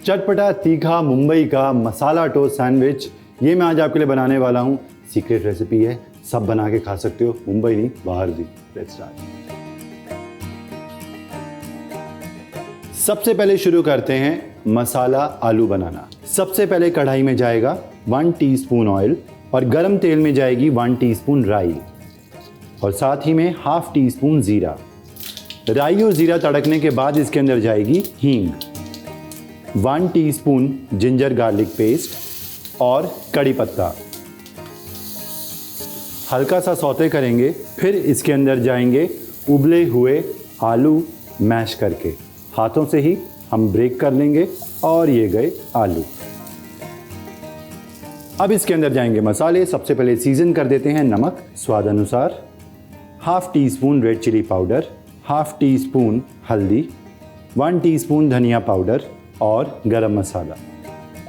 चटपटा तीखा मुंबई का मसाला टोस्ट सैंडविच, ये मैं आज आपके लिए बनाने वाला हूँ। सीक्रेट रेसिपी है, सब बना के खा सकते हो, मुंबई नहीं बाहर भी। Let's start. सबसे पहले शुरू करते हैं मसाला आलू बनाना। सबसे पहले कढ़ाई में जाएगा 1 टीस्पून ऑयल और गरम तेल में जाएगी 1 टीस्पून राई और साथ ही में ½ टीस्पून जीरा। राई और जीरा तड़कने के बाद इसके अंदर जाएगी हींग, 1 टीस्पून जिंजर गार्लिक पेस्ट और कड़ी पत्ता। हल्का सा सौते करेंगे, फिर इसके अंदर जाएंगे उबले हुए आलू मैश करके। हाथों से ही हम ब्रेक कर लेंगे और ये गए आलू। अब इसके अंदर जाएंगे मसाले। सबसे पहले सीजन कर देते हैं नमक स्वाद अनुसार, ½ teaspoon red chilli powder, ½ teaspoon हल्दी, 1 टीस्पून धनिया पाउडर और गरम मसाला।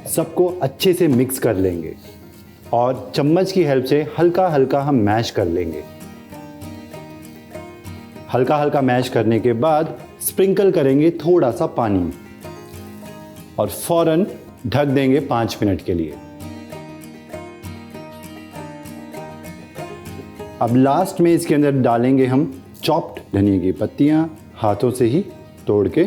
सबको अच्छे से मिक्स कर लेंगे और चम्मच की हेल्प से हल्का हल्का हम मैश कर लेंगे। हल्का हल्का मैश करने के बाद स्प्रिंकल करेंगे थोड़ा सा पानी और फौरन ढक देंगे 5 मिनट के लिए। अब लास्ट में इसके अंदर डालेंगे हम चॉप्ड धनिया की पत्तियां, हाथों से ही तोड़ के।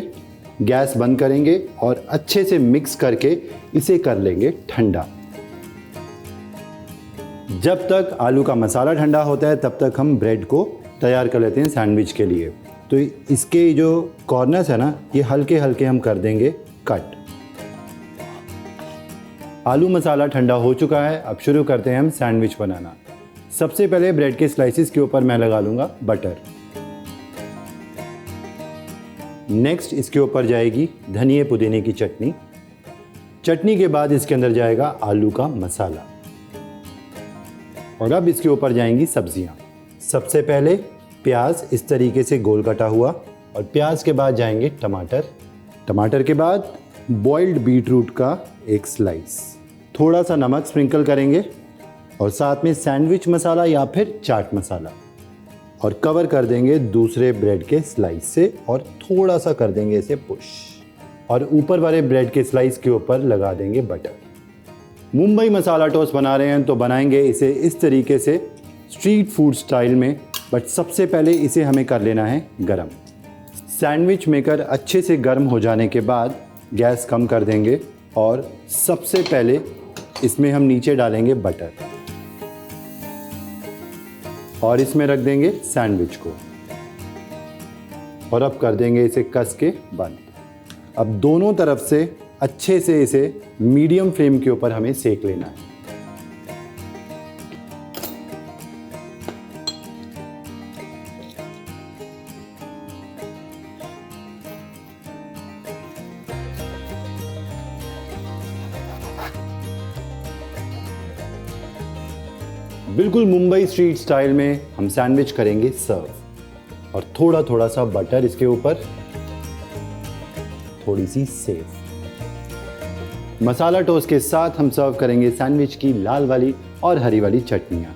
गैस बंद करेंगे और अच्छे से मिक्स करके इसे कर लेंगे ठंडा। जब तक आलू का मसाला ठंडा होता है तब तक हम ब्रेड को तैयार कर लेते हैं सैंडविच के लिए। तो इसके जो कॉर्नर्स है ना, ये हल्के हल्के हम कर देंगे कट। आलू मसाला ठंडा हो चुका है, अब शुरू करते हैं हम सैंडविच बनाना। सबसे पहले ब्रेड के स्लाइसिस के ऊपर मैं लगा लूँगा बटर। नेक्स्ट इसके ऊपर जाएगी धनिए पुदीने की चटनी। चटनी के बाद इसके अंदर जाएगा आलू का मसाला और अब इसके ऊपर जाएंगी सब्जियां। सबसे पहले प्याज इस तरीके से गोल कटा हुआ और प्याज के बाद जाएंगे टमाटर। टमाटर के बाद बॉइल्ड बीट रूट का एक स्लाइस। थोड़ा सा नमक स्प्रिंकल करेंगे और साथ में सैंडविच मसाला या फिर चाट मसाला और कवर कर देंगे दूसरे ब्रेड के स्लाइस से और थोड़ा सा कर देंगे इसे पुश और ऊपर वाले ब्रेड के स्लाइस के ऊपर लगा देंगे बटर। मुंबई मसाला टोस्ट बना रहे हैं तो बनाएंगे इसे इस तरीके से स्ट्रीट फूड स्टाइल में, बट सबसे पहले इसे हमें कर लेना है गरम। सैंडविच मेकर अच्छे से गर्म हो जाने के बाद गैस कम कर देंगे और सबसे पहले इसमें हम नीचे डालेंगे बटर और इसमें रख देंगे सैंडविच को और अब कर देंगे इसे कस के बंद। अब दोनों तरफ से अच्छे से इसे मीडियम फ्लेम के ऊपर हमें सेक लेना है। बिल्कुल मुंबई स्ट्रीट स्टाइल में हम सैंडविच करेंगे सर्व और थोड़ा थोड़ा सा बटर इसके ऊपर, थोड़ी सी सेव। मसाला टोस्ट के साथ हम सर्व करेंगे सैंडविच की लाल वाली और हरी वाली चटनियाँ।